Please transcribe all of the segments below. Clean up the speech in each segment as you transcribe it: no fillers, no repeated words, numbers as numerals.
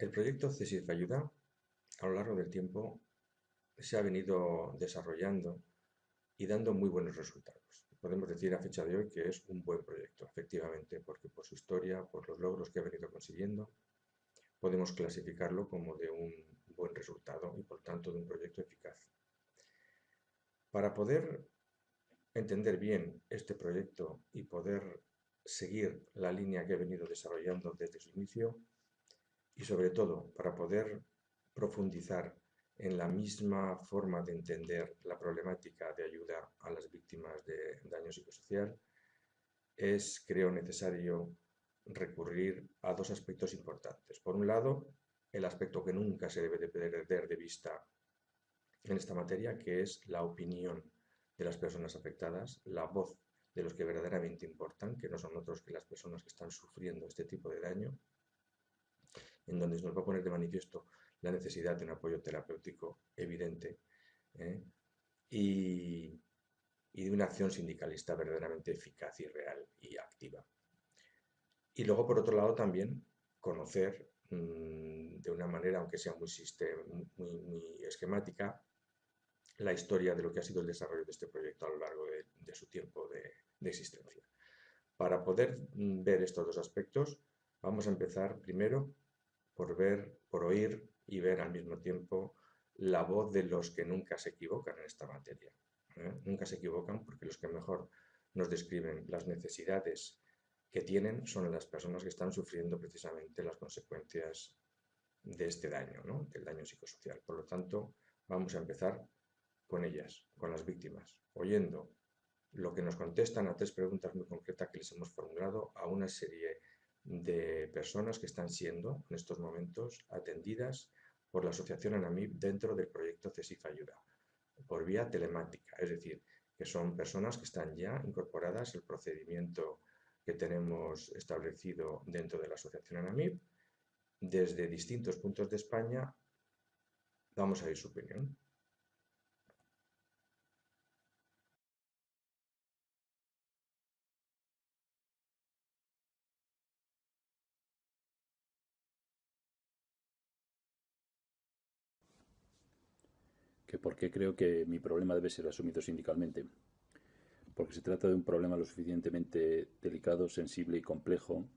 El proyecto CESIF Ayuda a lo largo del tiempo se ha venido desarrollando y dando muy buenos resultados. Podemos decir a fecha de hoy que es un buen proyecto, efectivamente, porque por su historia, por los logros que ha venido consiguiendo, podemos clasificarlo como de un buen resultado y por tanto de un proyecto eficaz. Para poder entender bien este proyecto y poder seguir la línea que he venido desarrollando desde su inicio y sobre todo para poder profundizar en la misma forma de entender la problemática de ayuda a las víctimas de daño psicosocial, es, creo, necesario recurrir a dos aspectos importantes. Por un lado, el aspecto que nunca se debe de perder de vista en esta materia, que es la opinión de las personas afectadas, la voz de los que verdaderamente importan, que no son otros que las personas que están sufriendo este tipo de daño, en donde se nos va a poner de manifiesto la necesidad de un apoyo terapéutico evidente, ¿eh? y, y de una acción sindicalista verdaderamente eficaz y real y activa. Y luego, por otro lado, también conocer de una manera, aunque sea muy esquemática, la historia de lo que ha sido el desarrollo de este proyecto a lo largo de su tiempo de existencia. Para poder ver estos dos aspectos, vamos a empezar primero por oír y ver al mismo tiempo la voz de los que nunca se equivocan en esta materia. Nunca se equivocan porque los que mejor nos describen las necesidades que tienen son las personas que están sufriendo precisamente las consecuencias de este daño, ¿no? Del daño psicosocial. Por lo tanto, vamos a empezar con ellas, con las víctimas, oyendo lo que nos contestan a tres preguntas muy concretas que les hemos formulado a una serie de personas que están siendo en estos momentos atendidas por la Asociación ANAMIB dentro del proyecto CESIF Ayuda, por vía telemática, es decir, que son personas que están ya incorporadas al procedimiento que tenemos establecido dentro de la Asociación ANAMIB. Desde distintos puntos de España vamos a oír su opinión. Que por qué creo que mi problema debe ser asumido sindicalmente. Porque se trata de un problema lo suficientemente delicado, sensible y complejo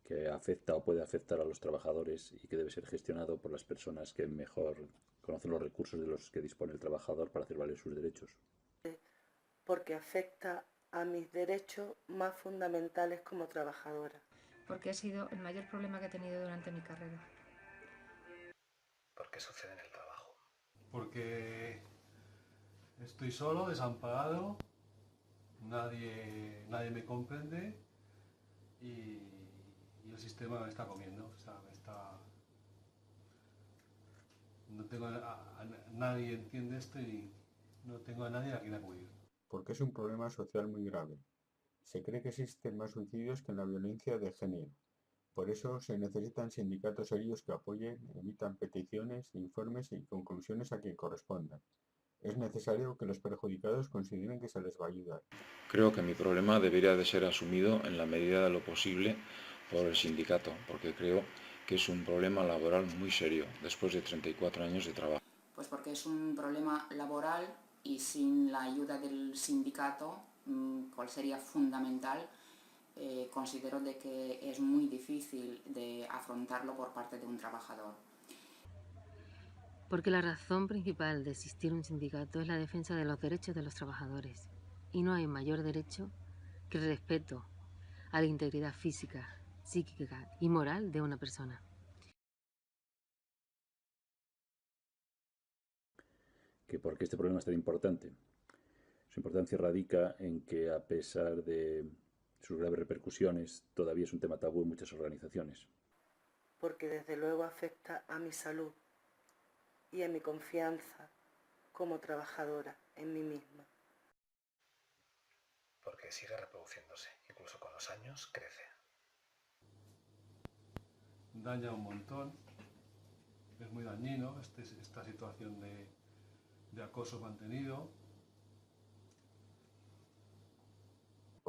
que afecta o puede afectar a los trabajadores y que debe ser gestionado por las personas que mejor conocen los recursos de los que dispone el trabajador para hacer valer sus derechos. Porque afecta a mis derechos más fundamentales como trabajadora. Porque ha sido el mayor problema que he tenido durante mi carrera. ¿Por qué sucede en el trabajo? Porque estoy solo, desamparado, nadie me comprende y el sistema me está comiendo. No tengo nadie entiende esto y no tengo a nadie a quien acudir. Porque es un problema social muy grave. Se cree que existen más suicidios que en la violencia de género. Por eso se necesitan sindicatos serios que apoyen, emitan peticiones, informes y conclusiones a quien correspondan. Es necesario que los perjudicados consideren que se les va a ayudar. Creo que mi problema debería de ser asumido en la medida de lo posible por el sindicato, porque creo que es un problema laboral muy serio, después de 34 años de trabajo. Pues porque es un problema laboral y sin la ayuda del sindicato, cual sería fundamental, considero de que es muy difícil de afrontarlo por parte de un trabajador. Porque la razón principal de existir un sindicato es la defensa de los derechos de los trabajadores. Y no hay mayor derecho que el respeto a la integridad física, psíquica y moral de una persona. Que por qué este problema es tan importante. Su importancia radica en que, a pesar de sus graves repercusiones, todavía es un tema tabú en muchas organizaciones. Porque desde luego afecta a mi salud y a mi confianza como trabajadora en mí misma. Porque sigue reproduciéndose, incluso con los años crece. Daña un montón, es muy dañino esta situación de acoso mantenido.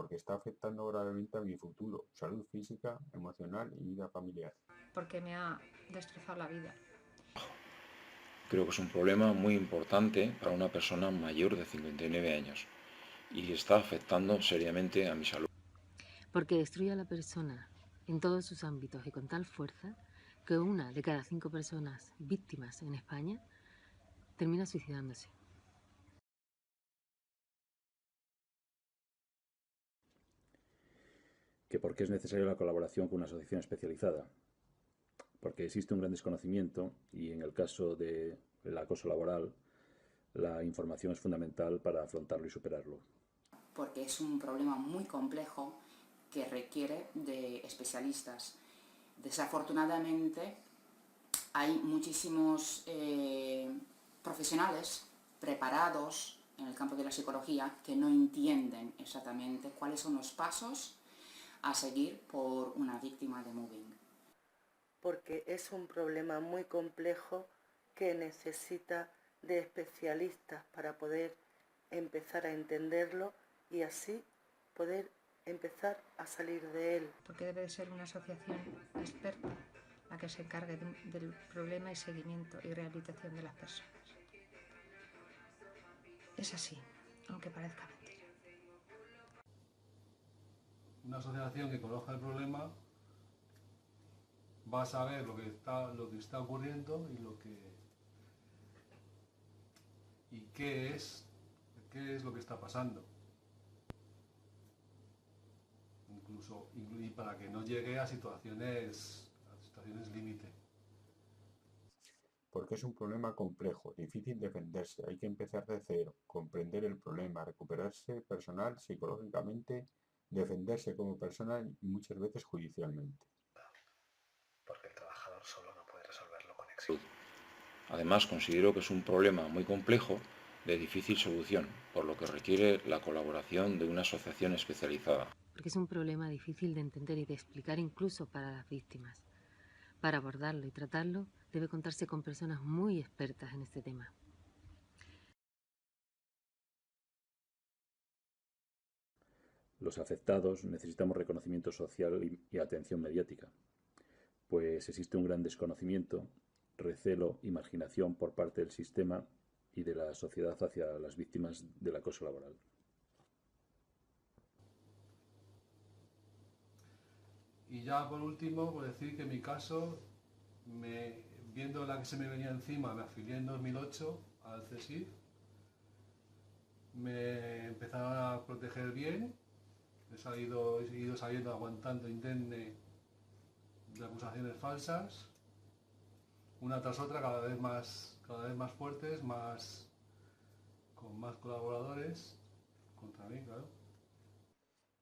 porque está afectando gravemente a mi futuro, salud física, emocional y vida familiar. Porque me ha destrozado la vida. Creo que es un problema muy importante para una persona mayor de 59 años y está afectando seriamente a mi salud. Porque destruye a la persona en todos sus ámbitos y con tal fuerza que 1 de cada 5 personas víctimas en España termina suicidándose. Que por qué es necesaria la colaboración con una asociación especializada. Porque existe un gran desconocimiento y en el caso del acoso laboral, la información es fundamental para afrontarlo y superarlo. Porque es un problema muy complejo que requiere de especialistas. Desafortunadamente, hay muchísimos profesionales preparados en el campo de la psicología que no entienden exactamente cuáles son los pasos a seguir por una víctima de mobbing. Porque es un problema muy complejo que necesita de especialistas para poder empezar a entenderlo y así poder empezar a salir de él. Porque debe de ser una asociación experta la que se encargue del problema y seguimiento y rehabilitación de las personas. Es así, aunque parezca mentira. Una asociación que conozca el problema va a saber lo que está ocurriendo y qué es lo que está pasando. Y para que no llegue a situaciones límite. Porque es un problema complejo, difícil defenderse, hay que empezar de cero, comprender el problema, recuperarse personal, psicológicamente, defenderse como persona y muchas veces judicialmente. Porque el trabajador solo no puede resolverlo con éxito. Además, considero que es un problema muy complejo de difícil solución, por lo que requiere la colaboración de una asociación especializada. Porque es un problema difícil de entender y de explicar incluso para las víctimas. Para abordarlo y tratarlo debe contarse con personas muy expertas en este tema. Los afectados necesitamos reconocimiento social y atención mediática, pues existe un gran desconocimiento, recelo y marginación por parte del sistema y de la sociedad hacia las víctimas del acoso laboral. Y ya por último, por decir que en mi caso, viendo la que se me venía encima, me afilié en 2008 al CSIF, me empezaron a proteger bien, he ido saliendo aguantando indemne de acusaciones falsas, una tras otra, cada vez más fuertes, con más colaboradores contra mí, claro.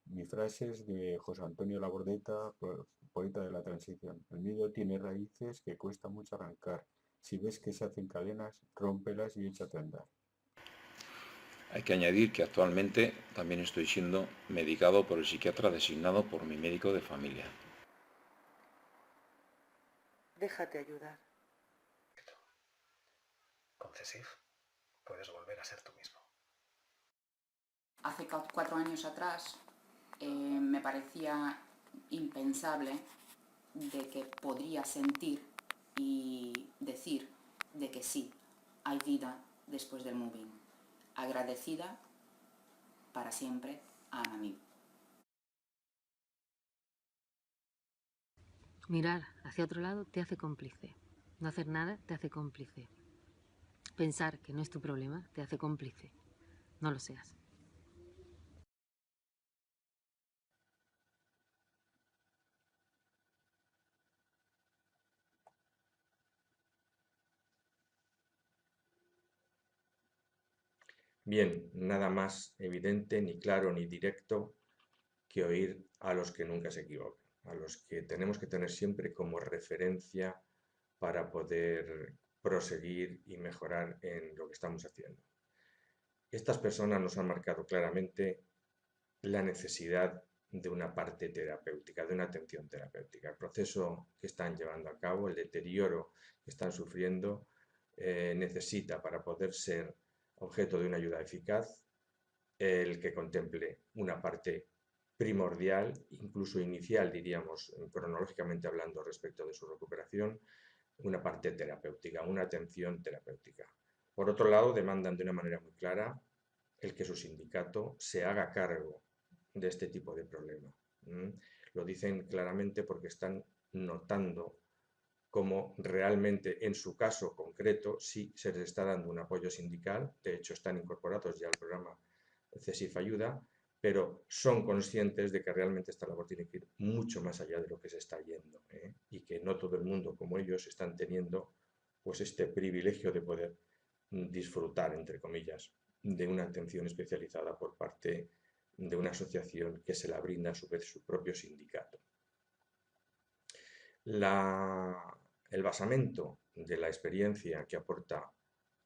Mi frase es de José Antonio Labordeta, poeta de la transición. El miedo tiene raíces que cuesta mucho arrancar. Si ves que se hacen cadenas, rómpelas y échate a andar. Hay que añadir que actualmente también estoy siendo medicado por el psiquiatra designado por mi médico de familia. Déjate ayudar. Con CSIF puedes volver a ser tú mismo. Hace 4 años atrás me parecía impensable de que podría sentir y decir de que sí, hay vida después del mobbing. Agradecida para siempre a Anamí. Mirar hacia otro lado te hace cómplice. No hacer nada te hace cómplice. Pensar que no es tu problema te hace cómplice. No lo seas. Bien, nada más evidente, ni claro, ni directo que oír a los que nunca se equivocan, a los que tenemos que tener siempre como referencia para poder proseguir y mejorar en lo que estamos haciendo. Estas personas nos han marcado claramente la necesidad de una parte terapéutica, de una atención terapéutica. El proceso que están llevando a cabo, el deterioro que están sufriendo, necesita para poder ser objeto de una ayuda eficaz el que contemple una parte primordial, incluso inicial, diríamos, cronológicamente hablando respecto de su recuperación, una parte terapéutica, una atención terapéutica. Por otro lado, demandan de una manera muy clara el que su sindicato se haga cargo de este tipo de problema. Lo dicen claramente porque están notando cómo realmente en su caso concreto sí se les está dando un apoyo sindical, de hecho están incorporados ya al programa CESIF Ayuda, pero son conscientes de que realmente esta labor tiene que ir mucho más allá de lo que se está yendo, y que no todo el mundo como ellos están teniendo pues este privilegio de poder disfrutar, entre comillas, de una atención especializada por parte de una asociación que se la brinda a su vez su propio sindicato. El basamento de la experiencia que aporta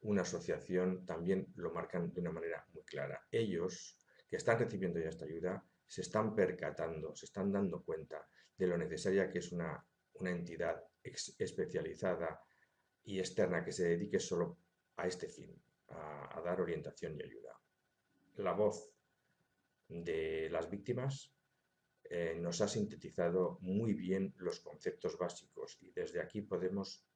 una asociación también lo marcan de una manera muy clara. Ellos, que están recibiendo ya esta ayuda, se están percatando, se están dando cuenta de lo necesaria que es una entidad especializada y externa que se dedique solo a este fin, a dar orientación y ayuda. La voz de las víctimas nos ha sintetizado muy bien los conceptos básicos y desde aquí podemos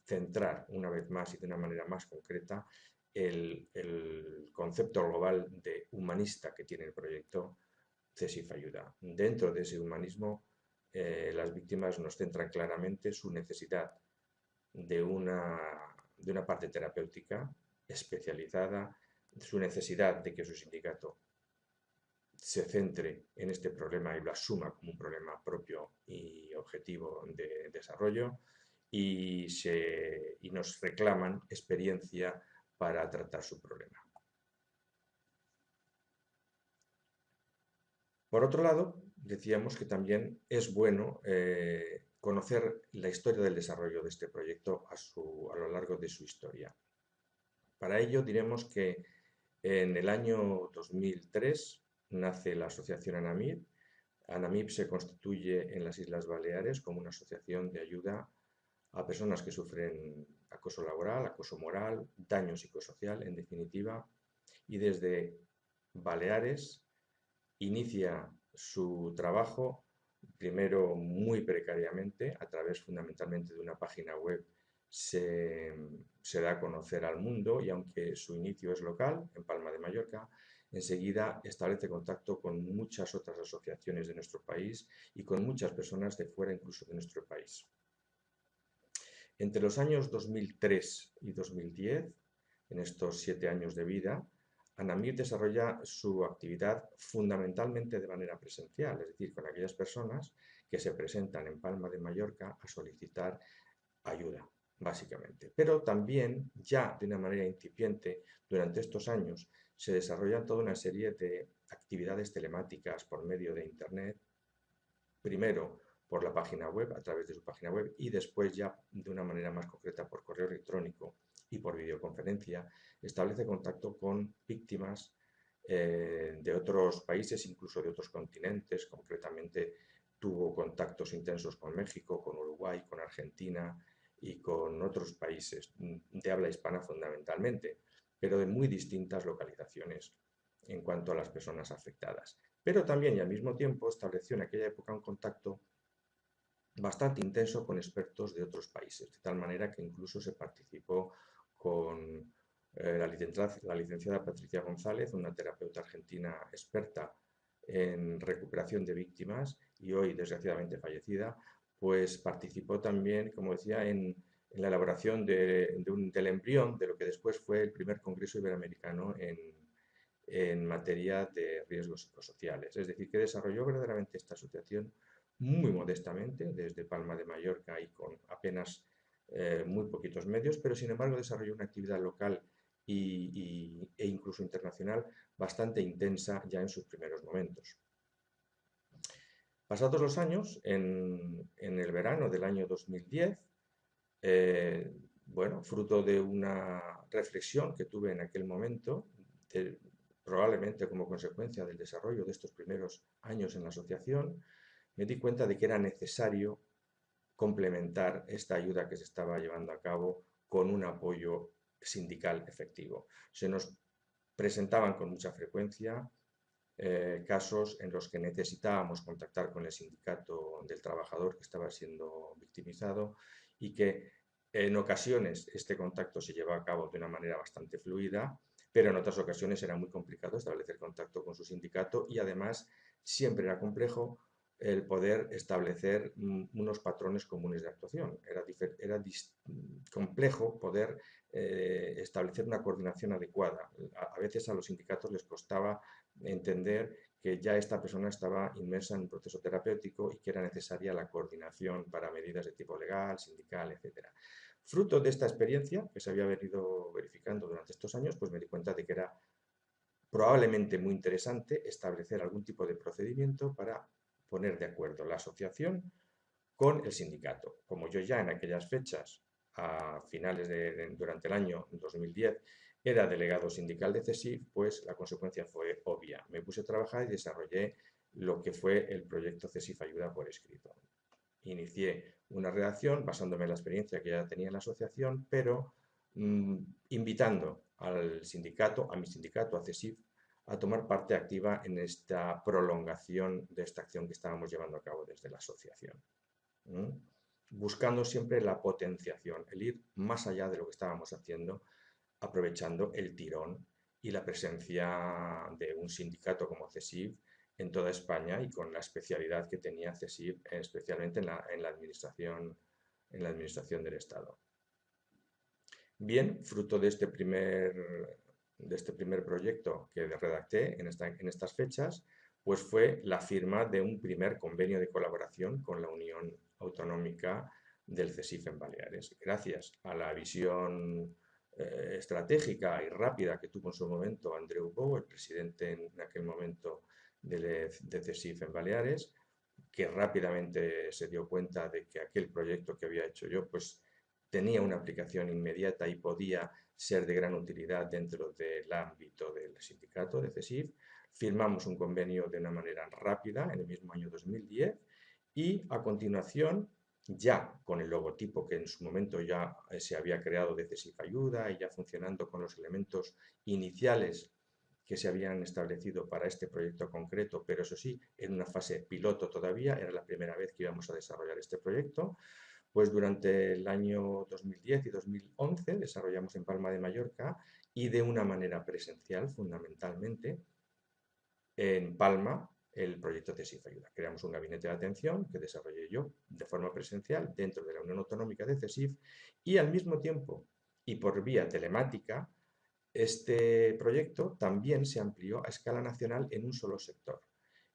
centrar una vez más y de una manera más concreta el concepto global de humanista que tiene el proyecto CESIF Ayuda. Dentro de ese humanismo, las víctimas nos centran claramente su necesidad de una parte terapéutica especializada, su necesidad de que su sindicato se centre en este problema y lo asuma como un problema propio y objetivo de desarrollo y nos reclaman experiencia para tratar su problema. Por otro lado, decíamos que también es bueno conocer la historia del desarrollo de este proyecto a lo largo de su historia. Para ello diremos que en el año 2003 nace la asociación ANAMIB. ANAMIB se constituye en las Islas Baleares como una asociación de ayuda a personas que sufren acoso laboral, acoso moral, daño psicosocial, en definitiva, y desde Baleares inicia su trabajo, primero muy precariamente, a través fundamentalmente de una página web se da a conocer al mundo y aunque su inicio es local, en Palma de Mallorca, enseguida establece contacto con muchas otras asociaciones de nuestro país y con muchas personas de fuera incluso de nuestro país. Entre los años 2003 y 2010, en estos 7 años de vida, ANAMIB desarrolla su actividad fundamentalmente de manera presencial, es decir, con aquellas personas que se presentan en Palma de Mallorca a solicitar ayuda, básicamente. Pero también, ya de una manera incipiente, durante estos años, se desarrollan toda una serie de actividades telemáticas por medio de Internet, primero por la página web, a través de su página web, y después ya de una manera más concreta por correo electrónico y por videoconferencia, establece contacto con víctimas de otros países, incluso de otros continentes. Concretamente tuvo contactos intensos con México, con Uruguay, con Argentina y con otros países de habla hispana fundamentalmente, pero de muy distintas localizaciones en cuanto a las personas afectadas. Pero también y al mismo tiempo estableció en aquella época un contacto bastante intenso con expertos de otros países, de tal manera que incluso se participó con la licenciada Patricia González, una terapeuta argentina experta en recuperación de víctimas y hoy desgraciadamente fallecida, pues participó también, como decía, en la elaboración del embrión de lo que después fue el primer Congreso Iberoamericano en materia de riesgos psicosociales. Es decir, que desarrolló verdaderamente esta asociación muy modestamente, desde Palma de Mallorca y con apenas muy poquitos medios, pero sin embargo desarrolló una actividad local e incluso internacional bastante intensa ya en sus primeros momentos. Pasados los años, en el verano del año 2010, fruto de una reflexión que tuve en aquel momento, probablemente como consecuencia del desarrollo de estos primeros años en la asociación, me di cuenta de que era necesario complementar esta ayuda que se estaba llevando a cabo con un apoyo sindical efectivo. Se nos presentaban con mucha frecuencia casos en los que necesitábamos contactar con el sindicato del trabajador que estaba siendo victimizado y que en ocasiones este contacto se llevaba a cabo de una manera bastante fluida, pero en otras ocasiones era muy complicado establecer contacto con su sindicato y además siempre era complejo el poder establecer unos patrones comunes de actuación. Era complejo poder establecer una coordinación adecuada. A veces a los sindicatos les costaba entender que ya esta persona estaba inmersa en un proceso terapéutico y que era necesaria la coordinación para medidas de tipo legal, sindical, etc. Fruto de esta experiencia que se había venido verificando durante estos años, pues me di cuenta de que era probablemente muy interesante establecer algún tipo de procedimiento para poner de acuerdo la asociación con el sindicato. Como yo ya en aquellas fechas, a finales durante el año 2010, era delegado sindical de CESIF, pues la consecuencia fue obvia. Me puse a trabajar y desarrollé lo que fue el proyecto CESIF Ayuda por escrito. Inicié una redacción basándome en la experiencia que ya tenía en la asociación, pero invitando al sindicato, a mi sindicato, a CESIF, a tomar parte activa en esta prolongación de esta acción que estábamos llevando a cabo desde la asociación. Buscando siempre la potenciación, el ir más allá de lo que estábamos haciendo, aprovechando el tirón y la presencia de un sindicato como CESIF en toda España y con la especialidad que tenía CESIF, especialmente en la administración del Estado. Bien, fruto de este primer proyecto que redacté en estas fechas, pues fue la firma de un primer convenio de colaboración con la Unión Autonómica del CESIF en Baleares. Gracias a la visión estratégica y rápida que tuvo en su momento Andreu Pou, el presidente en aquel momento de CESIF en Baleares, que rápidamente se dio cuenta de que aquel proyecto que había hecho yo, pues tenía una aplicación inmediata y podía ser de gran utilidad dentro del ámbito del sindicato de CESIF. Firmamos un convenio de una manera rápida en el mismo año 2010 y a continuación, ya con el logotipo que en su momento ya se había creado de CESIF Ayuda y ya funcionando con los elementos iniciales que se habían establecido para este proyecto concreto, pero eso sí, en una fase piloto todavía, era la primera vez que íbamos a desarrollar este proyecto. Pues durante el año 2010 y 2011 desarrollamos en Palma de Mallorca y de una manera presencial, fundamentalmente, en Palma, el proyecto CESIF Ayuda. Creamos un gabinete de atención que desarrollé yo de forma presencial dentro de la Unión Autonómica de CESIF y al mismo tiempo y por vía telemática, este proyecto también se amplió a escala nacional en un solo sector,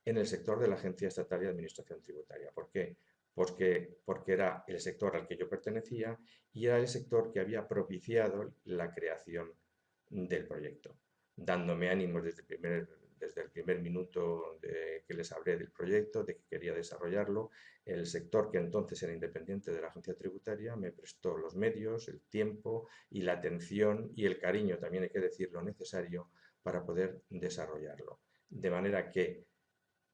en el sector de la Agencia Estatal de Administración Tributaria. ¿Por qué? Porque era el sector al que yo pertenecía y era el sector que había propiciado la creación del proyecto, dándome ánimos desde el primer minuto que les hablé del proyecto, de que quería desarrollarlo. El sector, que entonces era independiente de la agencia tributaria, me prestó los medios, el tiempo y la atención y el cariño, también hay que decirlo, necesario para poder desarrollarlo. De manera que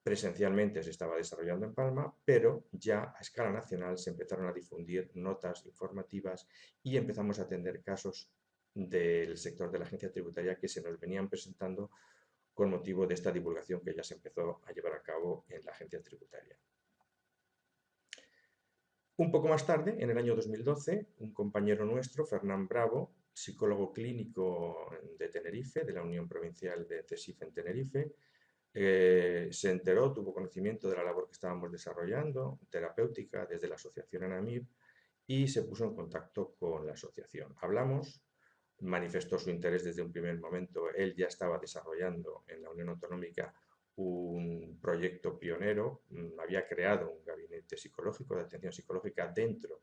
presencialmente se estaba desarrollando en Palma, pero ya a escala nacional se empezaron a difundir notas informativas y empezamos a atender casos del sector de la agencia tributaria que se nos venían presentando con motivo de esta divulgación que ya se empezó a llevar a cabo en la agencia tributaria. Un poco más tarde, en el año 2012, un compañero nuestro, Fernán Bravo, psicólogo clínico de Tenerife, de la Unión Provincial de CESIF en Tenerife, se enteró, tuvo conocimiento de la labor que estábamos desarrollando, terapéutica, desde la asociación ANAMIB, y se puso en contacto con la asociación. Hablamos, manifestó su interés desde un primer momento. Él ya estaba desarrollando en la Unión Autonómica un proyecto pionero, había creado un gabinete psicológico, de atención psicológica dentro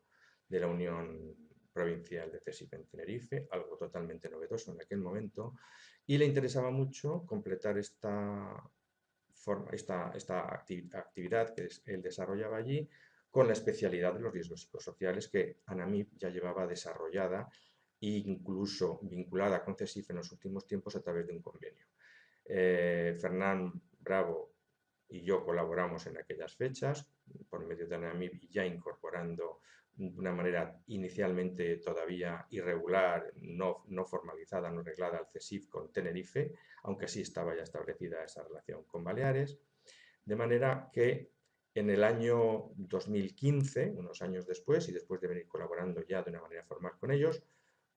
de la Unión Provincial de CESIF en Tenerife, algo totalmente novedoso en aquel momento, y le interesaba mucho completar esta actividad que él desarrollaba allí con la especialidad de los riesgos psicosociales que ANAMIB ya llevaba desarrollada e incluso vinculada con CESIF en los últimos tiempos a través de un convenio. Fernán Bravo y yo colaboramos en aquellas fechas por medio de ANAMIB y ya incorporando de una manera inicialmente todavía irregular, no formalizada, no reglada al CSIF con Tenerife, aunque sí estaba ya establecida esa relación con Baleares, de manera que en el año 2015, unos años después, y después de venir colaborando ya de una manera formal con ellos,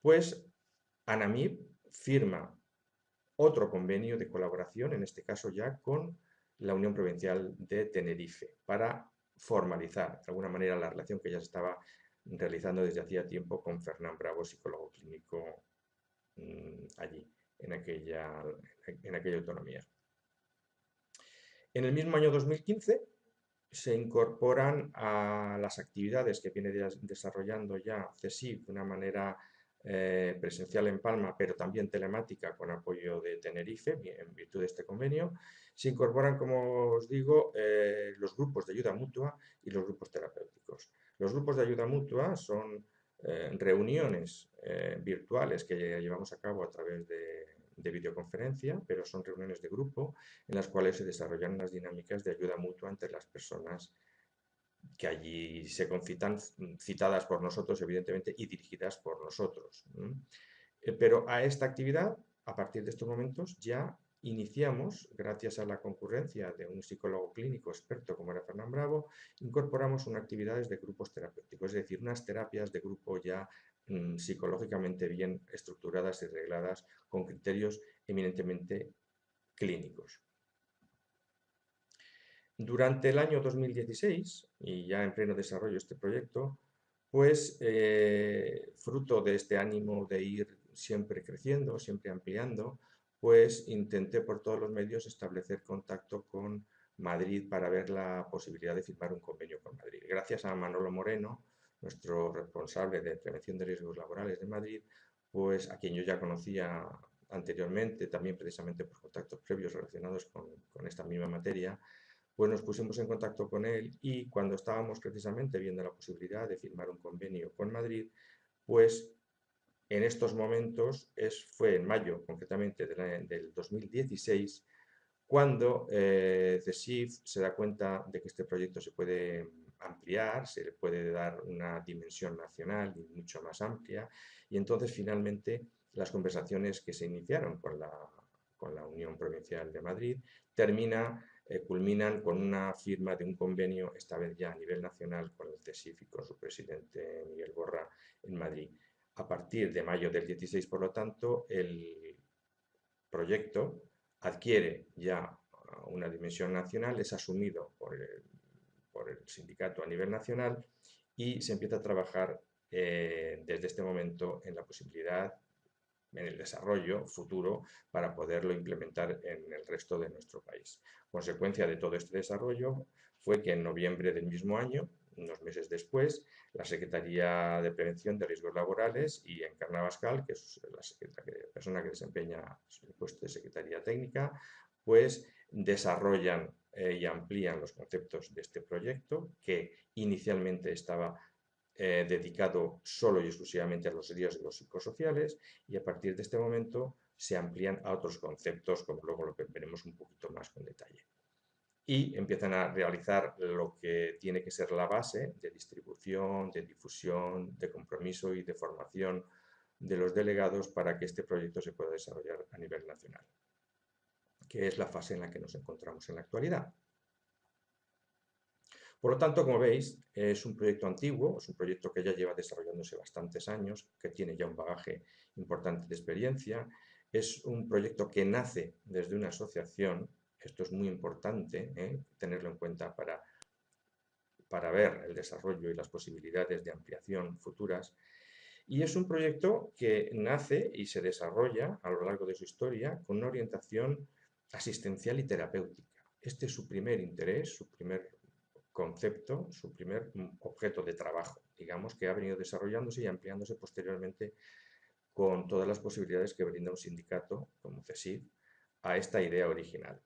pues ANAMIB firma otro convenio de colaboración, en este caso ya con la Unión Provincial de Tenerife, para formalizar de alguna manera la relación que ya se estaba realizando desde hacía tiempo con Fernán Bravo, psicólogo clínico allí, en aquella autonomía. En el mismo año 2015 se incorporan a las actividades que viene desarrollando ya CSIF de una manera presencial en Palma, pero también telemática con apoyo de Tenerife, en virtud de este convenio. Se incorporan, como os digo, los grupos de ayuda mutua y los grupos terapéuticos. Los grupos de ayuda mutua son reuniones virtuales que llevamos a cabo a través de videoconferencia, pero son reuniones de grupo en las cuales se desarrollan unas dinámicas de ayuda mutua entre las personas que allí se concitan, citadas por nosotros, evidentemente, y dirigidas por nosotros. Pero a esta actividad, a partir de estos momentos, ya iniciamos, gracias a la concurrencia de un psicólogo clínico experto como era Fernán Bravo, incorporamos unas actividades de grupos terapéuticos, es decir, unas terapias de grupo ya psicológicamente bien estructuradas y regladas con criterios eminentemente clínicos. Durante el año 2016, y ya en pleno desarrollo este proyecto, pues fruto de este ánimo de ir siempre creciendo, siempre ampliando, pues intenté por todos los medios establecer contacto con Madrid para ver la posibilidad de firmar un convenio con Madrid. Gracias a Manolo Moreno, nuestro responsable de prevención de riesgos laborales de Madrid, pues a quien yo ya conocía anteriormente, también precisamente por contactos previos relacionados con esta misma materia, pues nos pusimos en contacto con él y cuando estábamos precisamente viendo la posibilidad de firmar un convenio con Madrid, pues en estos momentos, fue en mayo concretamente del 2016, cuando CSIF se da cuenta de que este proyecto se puede ampliar, se le puede dar una dimensión nacional y mucho más amplia, y entonces finalmente las conversaciones que se iniciaron con la Unión Provincial de Madrid culminan con una firma de un convenio, esta vez ya a nivel nacional, con el CSIF y con su presidente Miguel Borra en Madrid. A partir de mayo del 16, por lo tanto, el proyecto adquiere ya una dimensión nacional, es asumido por el sindicato a nivel nacional y se empieza a trabajar desde este momento en la posibilidad, en el desarrollo futuro para poderlo implementar en el resto de nuestro país. Consecuencia de todo este desarrollo fue que en noviembre del mismo año, unos meses después, la Secretaría de Prevención de Riesgos Laborales y Encarna Abascal, que es la persona que desempeña el puesto de Secretaría Técnica, pues desarrollan y amplían los conceptos de este proyecto, que inicialmente estaba dedicado solo y exclusivamente a los riesgos psicosociales, y a partir de este momento se amplían a otros conceptos, como luego lo veremos un poquito más con detalle. Y empiezan a realizar lo que tiene que ser la base de distribución, de difusión, de compromiso y de formación de los delegados para que este proyecto se pueda desarrollar a nivel nacional, que es la fase en la que nos encontramos en la actualidad. Por lo tanto, como veis, es un proyecto antiguo, es un proyecto que ya lleva desarrollándose bastantes años, que tiene ya un bagaje importante de experiencia. Es un proyecto que nace desde una asociación, esto es muy importante tenerlo en cuenta para ver el desarrollo y las posibilidades de ampliación futuras. Y es un proyecto que nace y se desarrolla a lo largo de su historia con una orientación asistencial y terapéutica. Este es su primer interés, su primer concepto, su primer objeto de trabajo, digamos, que ha venido desarrollándose y ampliándose posteriormente con todas las posibilidades que brinda un sindicato como CSIF a esta idea original.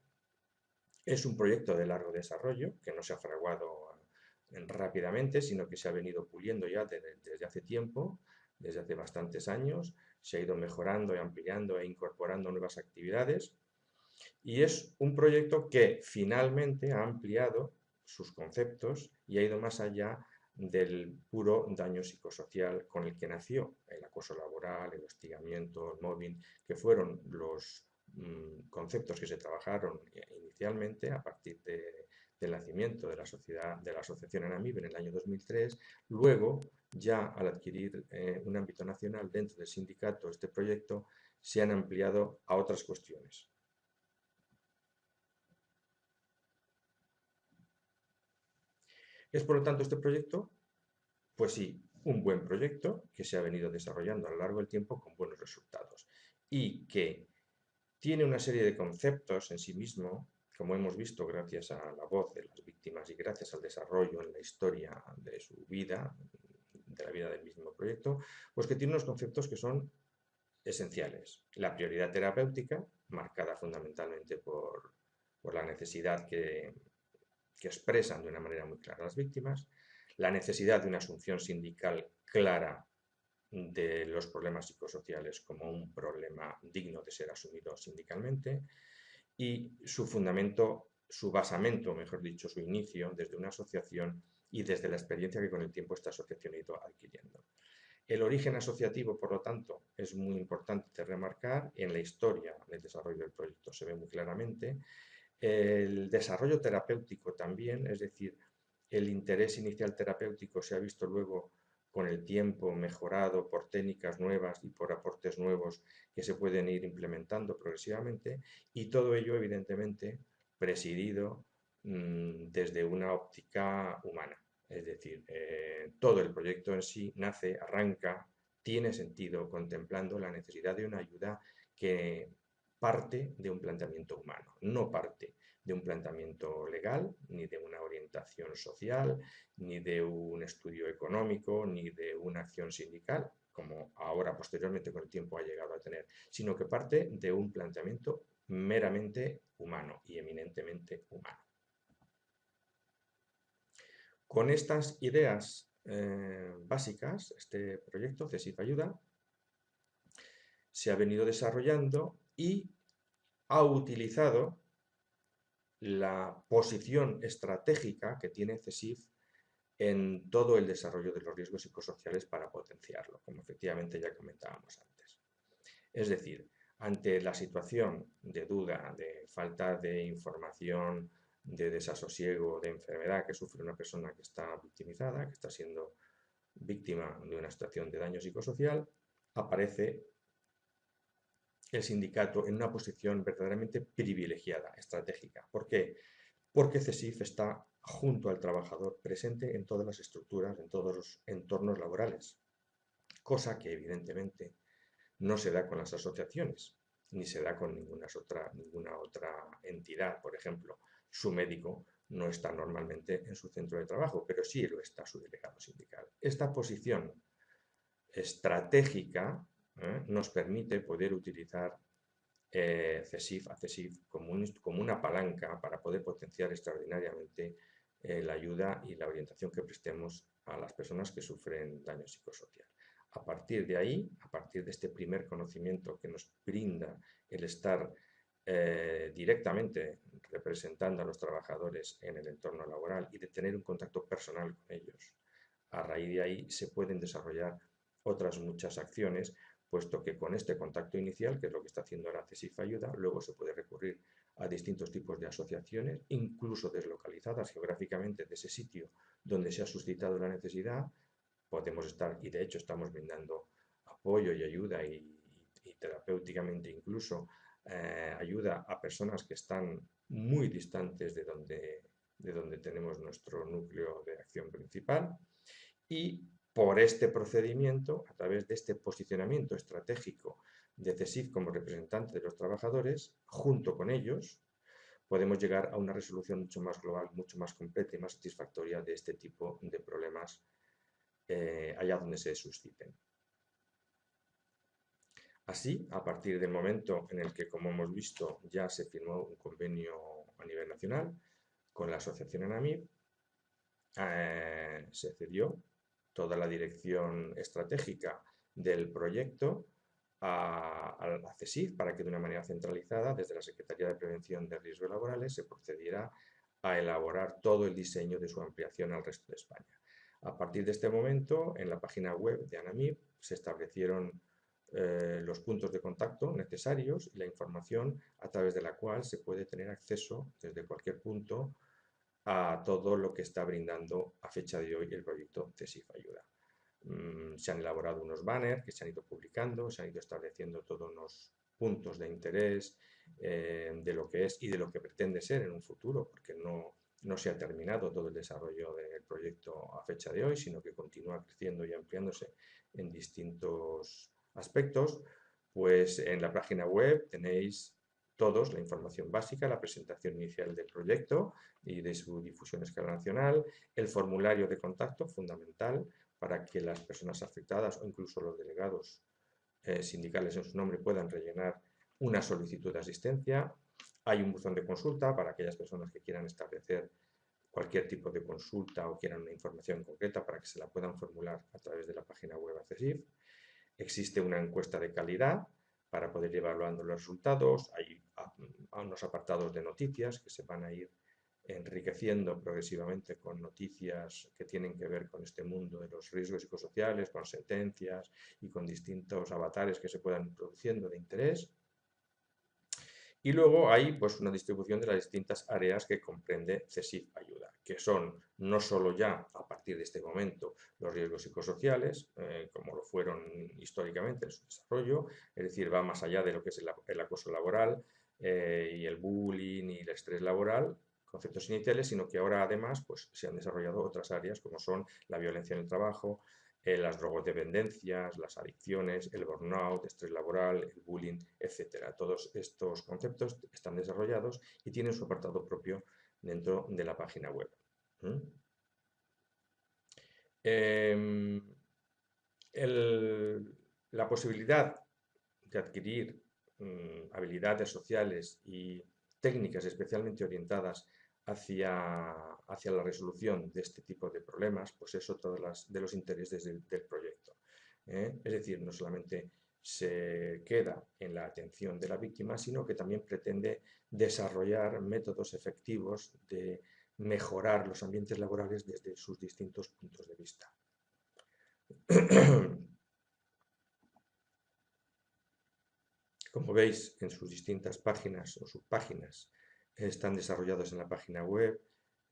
Es un proyecto de largo desarrollo que no se ha fraguado rápidamente, sino que se ha venido puliendo ya desde hace tiempo, desde hace bastantes años, se ha ido mejorando y ampliando e incorporando nuevas actividades, y es un proyecto que finalmente ha ampliado sus conceptos y ha ido más allá del puro daño psicosocial con el que nació el acoso laboral, el hostigamiento, el mobbing, que fueron los conceptos que se trabajaron inicialmente a partir del nacimiento de la asociación ANAMIB en el año 2003. Luego, ya al adquirir un ámbito nacional dentro del sindicato, este proyecto, se han ampliado a otras cuestiones. ¿Es por lo tanto este proyecto? Pues sí, un buen proyecto que se ha venido desarrollando a lo largo del tiempo con buenos resultados y que tiene una serie de conceptos en sí mismo, como hemos visto gracias a la voz de las víctimas y gracias al desarrollo en la historia de su vida, de la vida del mismo proyecto, pues que tiene unos conceptos que son esenciales. La prioridad terapéutica, marcada fundamentalmente por la necesidad que expresan de una manera muy clara las víctimas, la necesidad de una asunción sindical clara de los problemas psicosociales como un problema digno de ser asumido sindicalmente y su fundamento, su basamento, mejor dicho, su inicio desde una asociación y desde la experiencia que con el tiempo esta asociación ha ido adquiriendo. El origen asociativo, por lo tanto, es muy importante de remarcar en la historia del desarrollo del proyecto, se ve muy claramente. El desarrollo terapéutico también, es decir, el interés inicial terapéutico se ha visto luego con el tiempo mejorado por técnicas nuevas y por aportes nuevos que se pueden ir implementando progresivamente, y todo ello evidentemente presidido desde una óptica humana. Es decir, todo el proyecto en sí nace, arranca, tiene sentido contemplando la necesidad de una ayuda que parte de un planteamiento humano, no parte de un planteamiento legal, ni de una orientación social, ni de un estudio económico, ni de una acción sindical, como ahora posteriormente con el tiempo ha llegado a tener, sino que parte de un planteamiento meramente humano y eminentemente humano. Con estas ideas básicas, este proyecto CESIF Ayuda se ha venido desarrollando y ha utilizado la posición estratégica que tiene CESIF en todo el desarrollo de los riesgos psicosociales para potenciarlo, como efectivamente ya comentábamos antes. Es decir, ante la situación de duda, de falta de información, de desasosiego, de enfermedad que sufre una persona que está victimizada, que está siendo víctima de una situación de daño psicosocial, aparece el sindicato en una posición verdaderamente privilegiada, estratégica. ¿Por qué? Porque CESIF está junto al trabajador, presente en todas las estructuras, en todos los entornos laborales, cosa que evidentemente no se da con las asociaciones, ni se da con ninguna otra entidad. Por ejemplo, su médico no está normalmente en su centro de trabajo, pero sí lo está su delegado sindical. Esta posición estratégica nos permite poder utilizar CESIF como una palanca para poder potenciar extraordinariamente la ayuda y la orientación que prestemos a las personas que sufren daño psicosocial. A partir de ahí, a partir de este primer conocimiento que nos brinda el estar directamente representando a los trabajadores en el entorno laboral y de tener un contacto personal con ellos, a raíz de ahí se pueden desarrollar otras muchas acciones, puesto que con este contacto inicial, que es lo que está haciendo la CESIF Ayuda, luego se puede recurrir a distintos tipos de asociaciones, incluso deslocalizadas geográficamente de ese sitio donde se ha suscitado la necesidad. Podemos estar, y de hecho estamos brindando apoyo y ayuda y terapéuticamente incluso ayuda a personas que están muy distantes de donde tenemos nuestro núcleo de acción principal. Y por este procedimiento, a través de este posicionamiento estratégico de CESIF como representante de los trabajadores, junto con ellos, podemos llegar a una resolución mucho más global, mucho más completa y más satisfactoria de este tipo de problemas allá donde se susciten. Así, a partir del momento en el que, como hemos visto, ya se firmó un convenio a nivel nacional con la asociación ANAMIB, se cedió toda la dirección estratégica del proyecto a CESIF para que de una manera centralizada, desde la Secretaría de Prevención de Riesgos Laborales, se procediera a elaborar todo el diseño de su ampliación al resto de España. A partir de este momento, en la página web de ANAMIB se establecieron los puntos de contacto necesarios y la información a través de la cual se puede tener acceso desde cualquier punto a todo lo que está brindando a fecha de hoy el proyecto CSIF Ayuda. Se han elaborado unos banners que se han ido publicando, se han ido estableciendo todos los puntos de interés de lo que es y de lo que pretende ser en un futuro, porque no se ha terminado todo el desarrollo del proyecto a fecha de hoy, sino que continúa creciendo y ampliándose en distintos aspectos. Pues en la página web tenéis todos la información básica, la presentación inicial del proyecto y de su difusión a escala nacional, el formulario de contacto fundamental para que las personas afectadas o incluso los delegados sindicales en su nombre puedan rellenar una solicitud de asistencia. Hay un buzón de consulta para aquellas personas que quieran establecer cualquier tipo de consulta o quieran una información concreta para que se la puedan formular a través de la página web de CSIF. Existe una encuesta de calidad para poder ir evaluando los resultados. Hay unos apartados de noticias que se van a ir enriqueciendo progresivamente con noticias que tienen que ver con este mundo de los riesgos psicosociales, con sentencias y con distintos avatares que se puedan ir produciendo de interés. Y luego hay pues, una distribución de las distintas áreas que comprende CSIF Ayuda, que son no solo ya a partir de este momento los riesgos psicosociales, como lo fueron históricamente en su desarrollo, es decir, va más allá de lo que es el acoso laboral y el bullying y el estrés laboral, conceptos iniciales, sino que ahora además pues, se han desarrollado otras áreas como son la violencia en el trabajo, las drogodependencias, las adicciones, el burnout, estrés laboral, el bullying, etc. Todos estos conceptos están desarrollados y tienen su apartado propio dentro de la página web. La posibilidad de adquirir habilidades sociales y técnicas especialmente orientadas hacia la resolución de este tipo de problemas, pues es otro de los intereses del proyecto. Es decir, no solamente se queda en la atención de la víctima, sino que también pretende desarrollar métodos efectivos de mejorar los ambientes laborales desde sus distintos puntos de vista. Como veis, en sus distintas páginas o subpáginas están desarrollados en la página web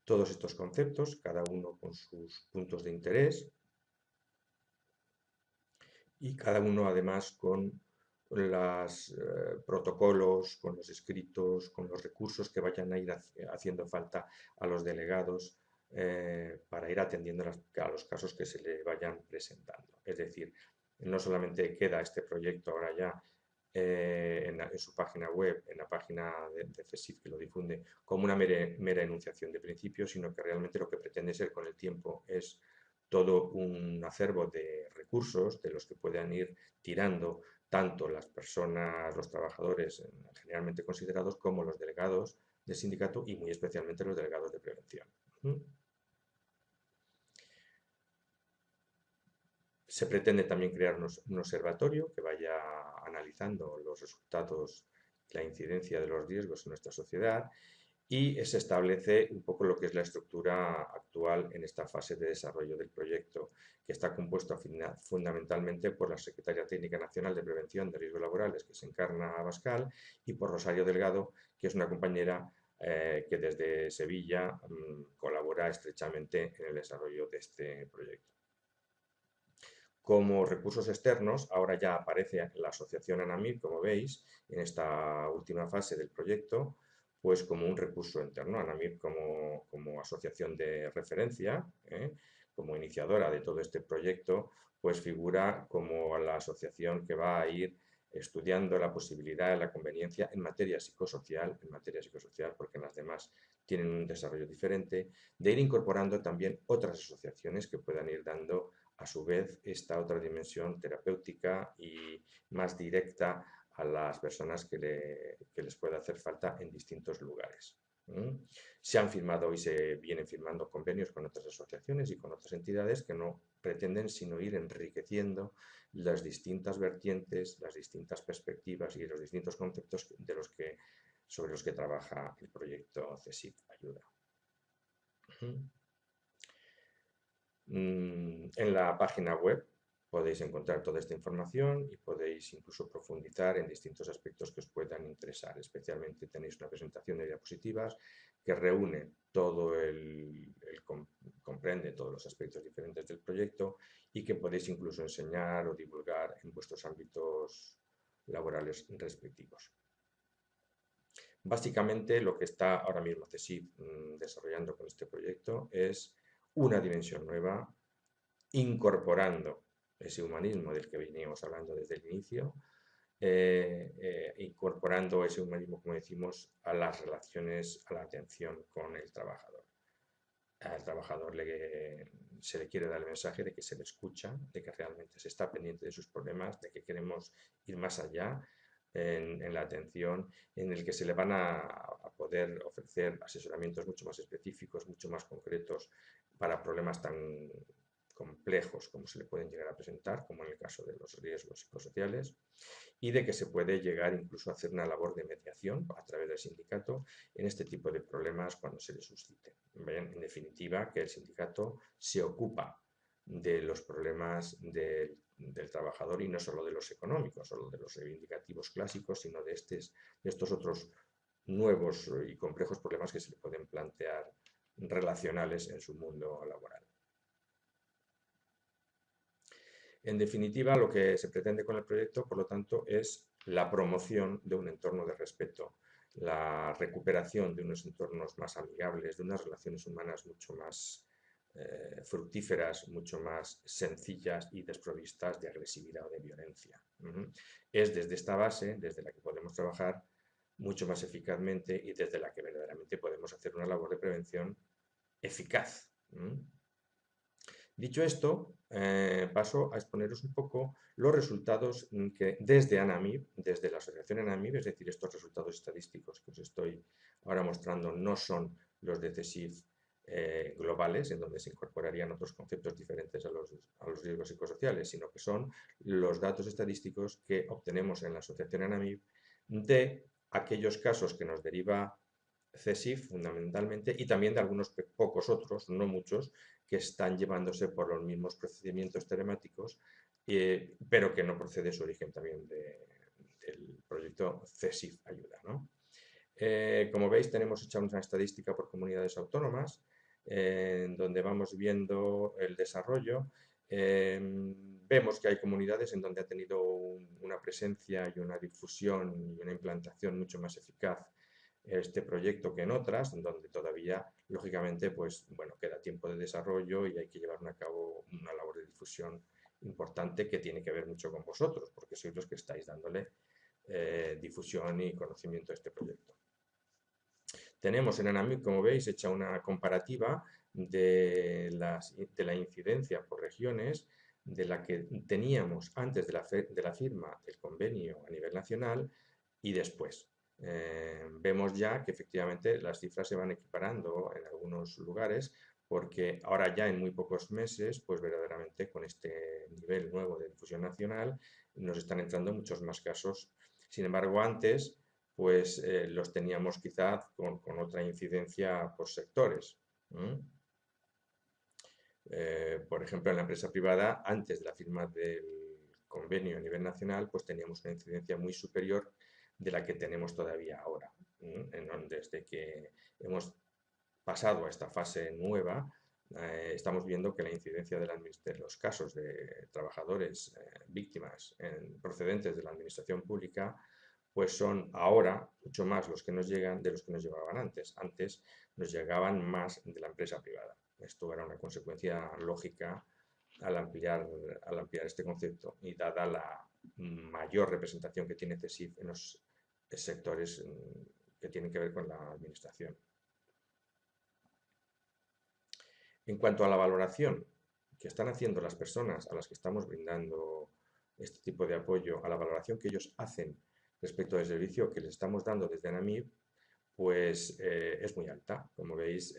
todos estos conceptos, cada uno con sus puntos de interés y cada uno además con los protocolos, con los escritos, con los recursos que vayan a ir haciendo falta a los delegados para ir atendiendo a los casos que se le vayan presentando. Es decir, no solamente queda este proyecto ahora ya en su página web, en la página de CSIF que lo difunde, como una mera enunciación de principios, sino que realmente lo que pretende ser con el tiempo es todo un acervo de recursos de los que puedan ir tirando tanto las personas, los trabajadores generalmente considerados, como los delegados del sindicato y muy especialmente los delegados de prevención. Se pretende también crear un observatorio que vaya analizando los resultados y la incidencia de los riesgos en nuestra sociedad y se establece un poco lo que es la estructura actual en esta fase de desarrollo del proyecto, que está compuesto fundamentalmente por la Secretaria Técnica Nacional de Prevención de Riesgos Laborales, que se encarna a Abascal, y por Rosario Delgado, que es una compañera que desde Sevilla colabora estrechamente en el desarrollo de este proyecto. Como recursos externos, ahora ya aparece la asociación ANAMIB, como veis, en esta última fase del proyecto, pues como un recurso interno. ANAMIB como asociación de referencia, como iniciadora de todo este proyecto, pues figura como la asociación que va a ir estudiando la posibilidad de la conveniencia en materia psicosocial, porque en las demás tienen un desarrollo diferente, de ir incorporando también otras asociaciones que puedan ir dando a su vez esta otra dimensión terapéutica y más directa a las personas que les pueda hacer falta en distintos lugares. Se han firmado y se vienen firmando convenios con otras asociaciones y con otras entidades que no pretenden sino ir enriqueciendo las distintas vertientes, las distintas perspectivas y los distintos conceptos sobre los que trabaja el proyecto CSIF Ayuda. En la página web podéis encontrar toda esta información y podéis incluso profundizar en distintos aspectos que os puedan interesar. Especialmente tenéis una presentación de diapositivas que reúne comprende todos los aspectos diferentes del proyecto y que podéis incluso enseñar o divulgar en vuestros ámbitos laborales respectivos. Básicamente lo que está ahora mismo CSIC desarrollando con este proyecto es una dimensión nueva, incorporando ese humanismo del que veníamos hablando desde el inicio, incorporando ese humanismo, como decimos, a las relaciones, a la atención con el trabajador. Al trabajador se le quiere dar el mensaje de que se le escucha, de que realmente se está pendiente de sus problemas, de que queremos ir más allá en la atención, en el que se le van a poder ofrecer asesoramientos mucho más específicos, mucho más concretos para problemas tan complejos como se le pueden llegar a presentar, como en el caso de los riesgos psicosociales, y de que se puede llegar incluso a hacer una labor de mediación a través del sindicato en este tipo de problemas cuando se les suscite. En definitiva, que el sindicato se ocupa de los problemas del trabajador y no solo de los económicos, solo de los reivindicativos clásicos, sino de estos otros nuevos y complejos problemas que se le pueden plantear relacionales en su mundo laboral. En definitiva, lo que se pretende con el proyecto, por lo tanto, es la promoción de un entorno de respeto, la recuperación de unos entornos más amigables, de unas relaciones humanas mucho más fructíferas, mucho más sencillas y desprovistas de agresividad o de violencia. Es desde esta base, desde la que podemos trabajar mucho más eficazmente y desde la que verdaderamente podemos hacer una labor de prevención eficaz. Dicho esto, paso a exponeros un poco los resultados que desde ANAMIB, desde la asociación ANAMIB, es decir, estos resultados estadísticos que os estoy ahora mostrando no son los de CSIC globales, en donde se incorporarían otros conceptos diferentes a los riesgos psicosociales, sino que son los datos estadísticos que obtenemos en la asociación ANAMIB de aquellos casos que nos deriva CSIC fundamentalmente y también de algunos pocos otros, no muchos, que están llevándose por los mismos procedimientos telemáticos, pero que no procede su origen también del proyecto CSIC Ayuda, ¿no? Como veis, tenemos hecha una estadística por comunidades autónomas, donde vamos viendo el desarrollo. Vemos que hay comunidades en donde ha tenido una presencia y una difusión y una implantación mucho más eficaz este proyecto que en otras, donde todavía, lógicamente, pues bueno, queda tiempo de desarrollo y hay que llevar a cabo una labor de difusión importante que tiene que ver mucho con vosotros, porque sois los que estáis dándole difusión y conocimiento a este proyecto. Tenemos en ANAMIB, como veis, hecha una comparativa de la incidencia por regiones de la que teníamos antes de la firma del convenio a nivel nacional y después. Vemos ya que efectivamente las cifras se van equiparando en algunos lugares, porque ahora ya en muy pocos meses, pues verdaderamente con este nivel nuevo de difusión nacional nos están entrando muchos más casos. Sin embargo, antes pues los teníamos quizá con otra incidencia por sectores. Por ejemplo, en la empresa privada, antes de la firma del convenio a nivel nacional, pues teníamos una incidencia muy superior de la que tenemos todavía ahora. Desde que hemos pasado a esta fase nueva, estamos viendo que la incidencia de los casos de trabajadores víctimas procedentes de la administración pública pues son ahora mucho más los que nos llegan de los que nos llegaban antes. Antes nos llegaban más de la empresa privada. Esto era una consecuencia lógica al ampliar este concepto y dada la mayor representación que tiene CSIC en los sectores que tienen que ver con la administración. En cuanto a la valoración que están haciendo las personas a las que estamos brindando este tipo de apoyo, a la valoración que ellos hacen respecto del servicio que les estamos dando desde ANAMIB, pues es muy alta. Como veis,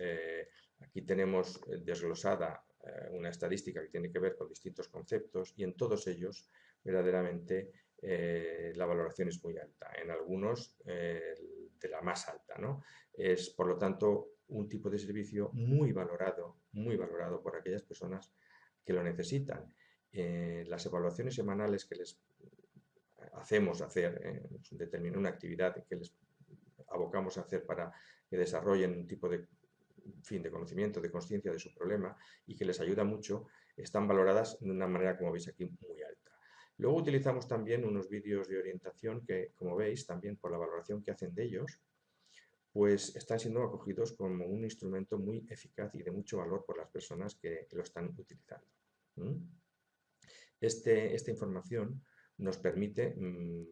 aquí tenemos desglosada una estadística que tiene que ver con distintos conceptos y en todos ellos verdaderamente la valoración es muy alta. En algunos de la más alta, ¿no? Es, por lo tanto, un tipo de servicio muy valorado por aquellas personas que lo necesitan. Las evaluaciones semanales que les hacemos hacer, una actividad que les abocamos a hacer para que desarrollen un tipo de, de conocimiento, de conciencia de su problema y que les ayuda mucho, están valoradas de una manera, como veis aquí, muy alta. Luego utilizamos también unos vídeos de orientación que, como veis, también por la valoración que hacen de ellos, pues están siendo acogidos como un instrumento muy eficaz y de mucho valor por las personas que lo están utilizando. Esta información nos permite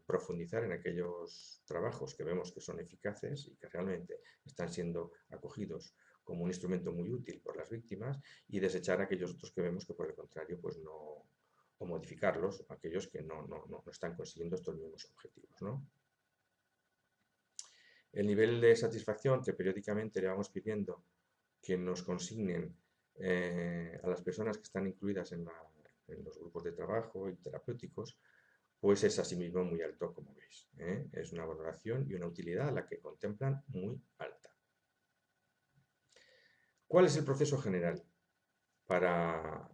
profundizar en aquellos trabajos que vemos que son eficaces y que realmente están siendo acogidos como un instrumento muy útil por las víctimas y desechar aquellos otros que vemos que por el contrario pues no, o modificarlos, aquellos que no están consiguiendo estos mismos objetivos, ¿no? El nivel de satisfacción que periódicamente le vamos pidiendo que nos consignen a las personas que están incluidas en los grupos de trabajo y terapéuticos, pues es asimismo muy alto, como veis. Es una valoración y una utilidad a la que contemplan muy alta. ¿Cuál es el proceso general para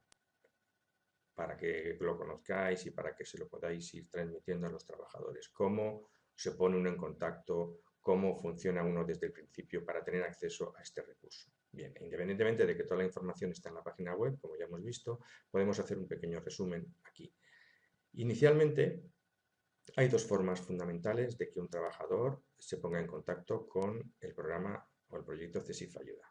que lo conozcáis y para que se lo podáis ir transmitiendo a los trabajadores? ¿Cómo se pone uno en contacto? ¿Cómo funciona uno desde el principio para tener acceso a este recurso? Bien, independientemente de que toda la información está en la página web, como ya hemos visto, podemos hacer un pequeño resumen aquí. Inicialmente, hay dos formas fundamentales de que un trabajador se ponga en contacto con el programa o el proyecto CESIF Ayuda.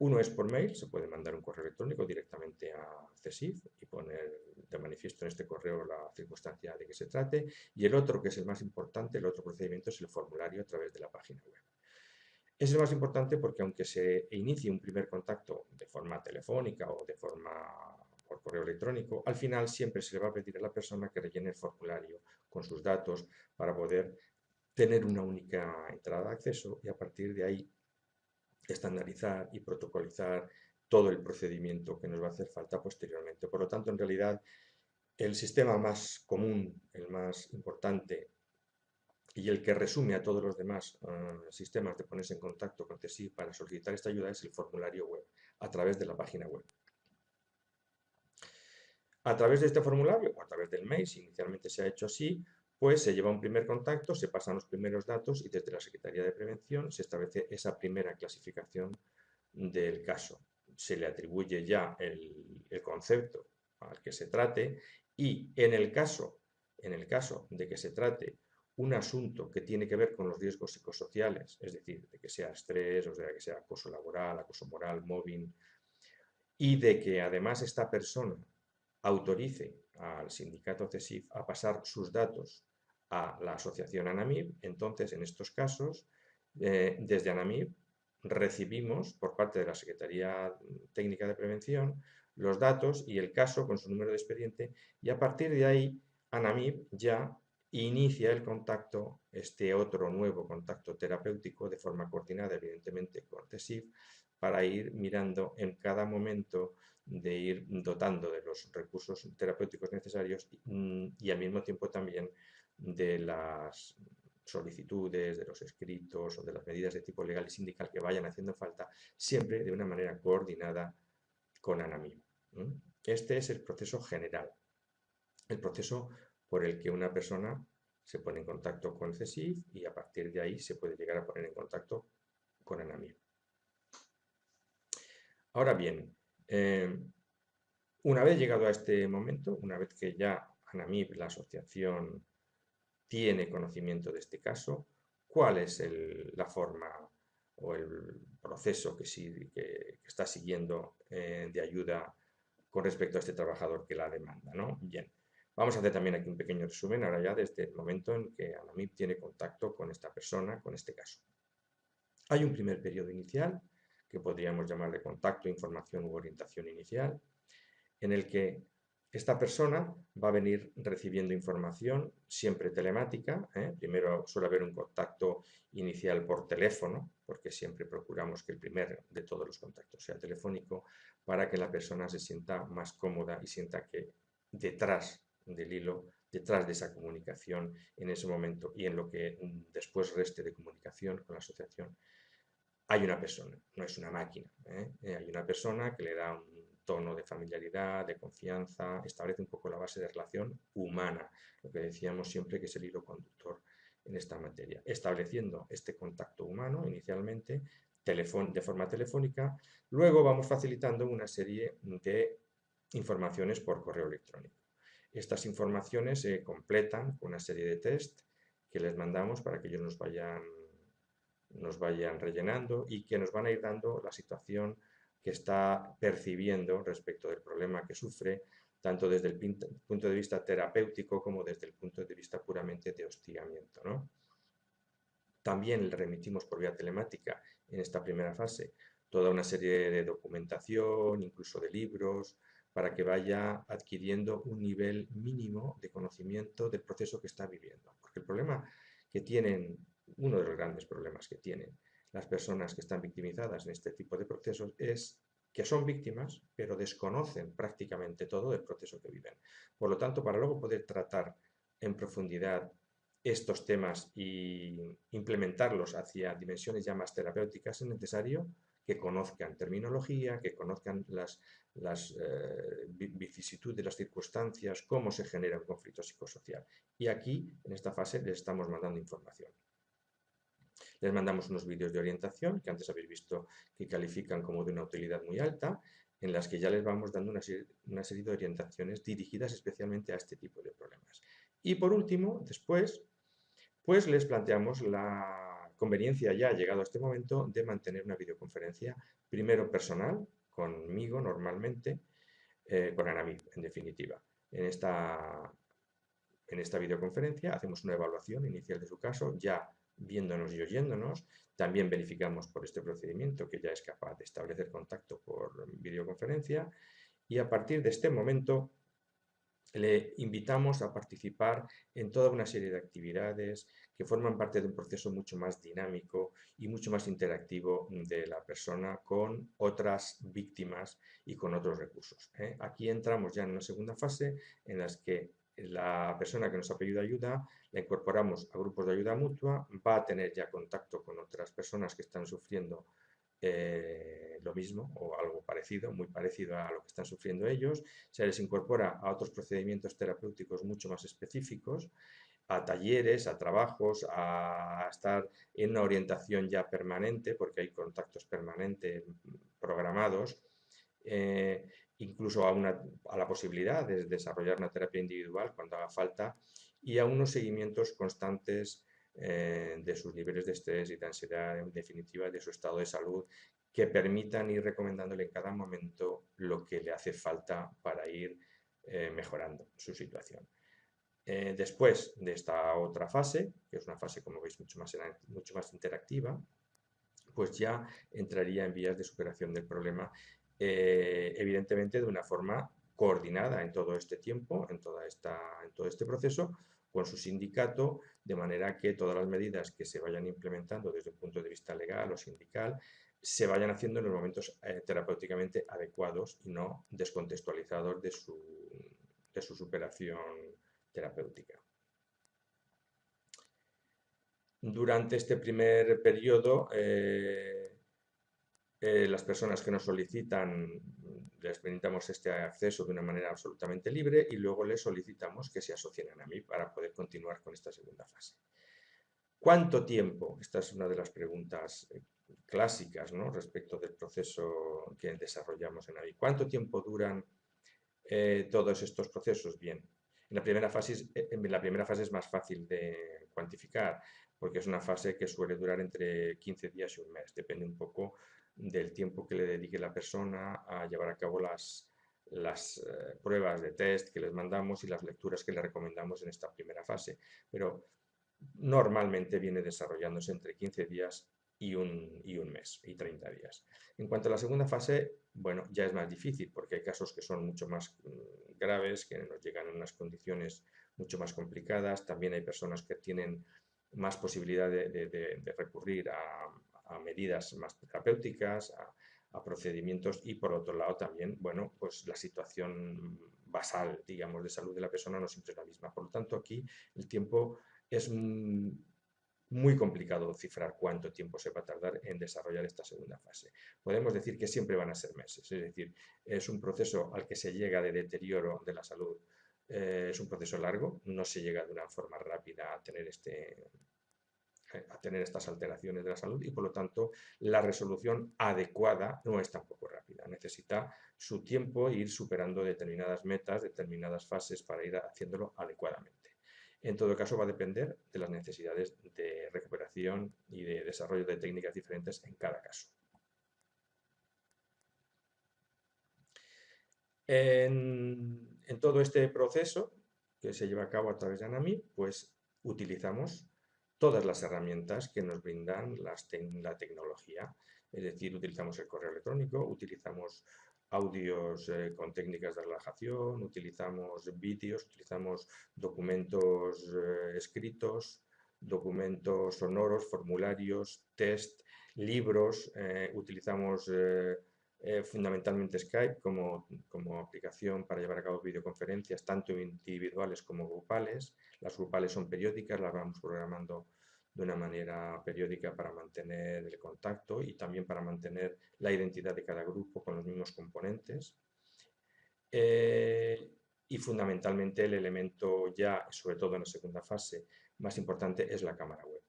Uno es por mail, se puede mandar un correo electrónico directamente a CESIF y poner de manifiesto en este correo la circunstancia de que se trate. Y el otro, que es el más importante, el otro procedimiento es el formulario a través de la página web. Es el más importante porque aunque se inicie un primer contacto de forma telefónica o de forma por correo electrónico, al final siempre se le va a pedir a la persona que rellene el formulario con sus datos para poder tener una única entrada de acceso y a partir de ahí estandarizar y protocolizar todo el procedimiento que nos va a hacer falta posteriormente. Por lo tanto, en realidad, el sistema más común, el más importante y el que resume a todos los demás sistemas de ponerse en contacto con CESIF para solicitar esta ayuda es el formulario web, a través de la página web. A través de este formulario o a través del mail, si inicialmente se ha hecho así, pues se lleva un primer contacto, se pasan los primeros datos y desde la Secretaría de Prevención se establece esa primera clasificación del caso. Se le atribuye ya el concepto al que se trate y en el caso de que se trate un asunto que tiene que ver con los riesgos psicosociales, es decir, de que sea estrés, o sea, que sea acoso laboral, acoso moral, mobbing, y de que además esta persona autorice al sindicato CESIF a pasar sus datos a la asociación ANAMIB, entonces en estos casos, desde ANAMIB recibimos por parte de la Secretaría Técnica de Prevención los datos y el caso con su número de expediente y a partir de ahí ANAMIB ya inicia el contacto, este otro nuevo contacto terapéutico de forma coordinada evidentemente con CESIF para ir mirando en cada momento de ir dotando de los recursos terapéuticos necesarios y al mismo tiempo también de las solicitudes, de los escritos o de las medidas de tipo legal y sindical que vayan haciendo falta, siempre de una manera coordinada con ANAMIB. Este es el proceso general, el proceso por el que una persona se pone en contacto con CESIF y a partir de ahí se puede llegar a poner en contacto con ANAMIB. Ahora bien, una vez llegado a este momento, una vez que ya ANAMIB, la asociación, tiene conocimiento de este caso, ¿cuál es la forma o el proceso que está siguiendo de ayuda con respecto a este trabajador que la demanda, ¿no? Bien, vamos a hacer también aquí un pequeño resumen ahora ya desde el momento en que ANAMIB tiene contacto con esta persona, con este caso. Hay un primer periodo inicial, que podríamos llamar de contacto, información u orientación inicial, en el que esta persona va a venir recibiendo información, siempre telemática. Primero suele haber un contacto inicial por teléfono, porque siempre procuramos que el primer de todos los contactos sea telefónico, para que la persona se sienta más cómoda y sienta que detrás del hilo, detrás de esa comunicación en ese momento y en lo que después reste de comunicación con la asociación, hay una persona, no es una máquina, ¿eh? Hay una persona que le da un tono de familiaridad, de confianza, establece un poco la base de relación humana, lo que decíamos siempre que es el hilo conductor en esta materia, estableciendo este contacto humano inicialmente de forma telefónica, luego vamos facilitando una serie de informaciones por correo electrónico. Estas informaciones se completan con una serie de test que les mandamos para que ellos nos vayan rellenando y que nos van a ir dando la situación que está percibiendo respecto del problema que sufre, tanto desde el punto de vista terapéutico como desde el punto de vista puramente de hostigamiento, ¿no? También le remitimos por vía telemática en esta primera fase toda una serie de documentación, incluso de libros, para que vaya adquiriendo un nivel mínimo de conocimiento del proceso que está viviendo. Porque el problema que tienen, uno de los grandes problemas que tienen las personas que están victimizadas en este tipo de procesos es que son víctimas, pero desconocen prácticamente todo del proceso que viven. Por lo tanto, para luego poder tratar en profundidad estos temas y implementarlos hacia dimensiones ya más terapéuticas, es necesario que conozcan terminología, que conozcan las vicisitudes, las circunstancias, cómo se genera un conflicto psicosocial. Y aquí, en esta fase, les estamos mandando información. Les mandamos unos vídeos de orientación, que antes habéis visto que califican como de una utilidad muy alta, en las que ya les vamos dando una serie de orientaciones dirigidas especialmente a este tipo de problemas. Y por último, después, pues les planteamos la conveniencia ya llegado a este momento de mantener una videoconferencia, primero personal, conmigo normalmente, con Anamid, en definitiva. En esta videoconferencia hacemos una evaluación inicial de su caso, ya viéndonos y oyéndonos. También verificamos por este procedimiento que ya es capaz de establecer contacto por videoconferencia y a partir de este momento le invitamos a participar en toda una serie de actividades que forman parte de un proceso mucho más dinámico y mucho más interactivo de la persona con otras víctimas y con otros recursos, ¿eh? Aquí entramos ya en una segunda fase en la que la persona que nos ha pedido ayuda la incorporamos a grupos de ayuda mutua, va a tener ya contacto con otras personas que están sufriendo lo mismo o algo parecido, muy parecido a lo que están sufriendo ellos, se les incorpora a otros procedimientos terapéuticos mucho más específicos, a talleres, a trabajos, a estar en una orientación ya permanente, porque hay contactos permanentes programados, incluso a la posibilidad de desarrollar una terapia individual cuando haga falta y a unos seguimientos constantes de sus niveles de estrés y de ansiedad, en definitiva de su estado de salud, que permitan ir recomendándole en cada momento lo que le hace falta para ir mejorando su situación. Después de esta otra fase, que es una fase, como veis, mucho más interactiva, pues ya entraría en vías de superación del problema, evidentemente de una forma coordinada en todo este tiempo, en todo este proceso, con su sindicato, de manera que todas las medidas que se vayan implementando desde el punto de vista legal o sindical se vayan haciendo en los momentos terapéuticamente adecuados y no descontextualizados de su superación terapéutica. Durante este primer periodo, las personas que nos solicitan, les brindamos este acceso de una manera absolutamente libre y luego les solicitamos que se asocien a mí para poder continuar con esta segunda fase. ¿Cuánto tiempo? Esta es una de las preguntas clásicas, ¿no?, respecto del proceso que desarrollamos en AMI. ¿Cuánto tiempo duran todos estos procesos? Bien, en la primera fase es más fácil de cuantificar, porque es una fase que suele durar entre 15 días y un mes. Depende un poco del tiempo que le dedique la persona a llevar a cabo las pruebas de test que les mandamos y las lecturas que le recomendamos en esta primera fase. Pero normalmente viene desarrollándose entre 15 días y un mes, y 30 días. En cuanto a la segunda fase, bueno, ya es más difícil porque hay casos que son mucho más graves, que nos llegan en unas condiciones mucho más complicadas. También hay personas que tienen más posibilidad de recurrir a medidas más terapéuticas, a procedimientos y por otro lado también, bueno, pues la situación basal, digamos, de salud de la persona no siempre es la misma. Por lo tanto, aquí el tiempo es muy complicado cifrar cuánto tiempo se va a tardar en desarrollar esta segunda fase. Podemos decir que siempre van a ser meses, es decir, es un proceso al que se llega de deterioro de la salud, es un proceso largo, no se llega de una forma rápida a tener estas alteraciones de la salud y por lo tanto la resolución adecuada no es tampoco rápida, necesita su tiempo e ir superando determinadas metas, determinadas fases para ir haciéndolo adecuadamente. En todo caso va a depender de las necesidades de recuperación y de desarrollo de técnicas diferentes en cada caso. En todo este proceso que se lleva a cabo a través de ANAMI, pues utilizamos todas las herramientas que nos brindan la tecnología. Es decir, utilizamos el correo electrónico, utilizamos audios con técnicas de relajación, utilizamos vídeos, utilizamos documentos escritos, documentos sonoros, formularios, test, libros, utilizamos fundamentalmente Skype como aplicación para llevar a cabo videoconferencias, tanto individuales como grupales. Las grupales son periódicas, las vamos programando de una manera periódica para mantener el contacto y también para mantener la identidad de cada grupo con los mismos componentes. Y fundamentalmente el elemento ya, sobre todo en la segunda fase, más importante es la cámara web.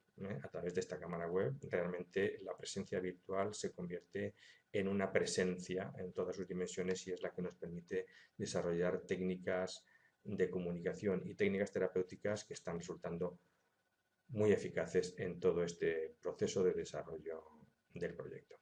A través de esta cámara web, realmente la presencia virtual se convierte en una presencia en todas sus dimensiones y es la que nos permite desarrollar técnicas de comunicación y técnicas terapéuticas que están resultando muy eficaces en todo este proceso de desarrollo del proyecto.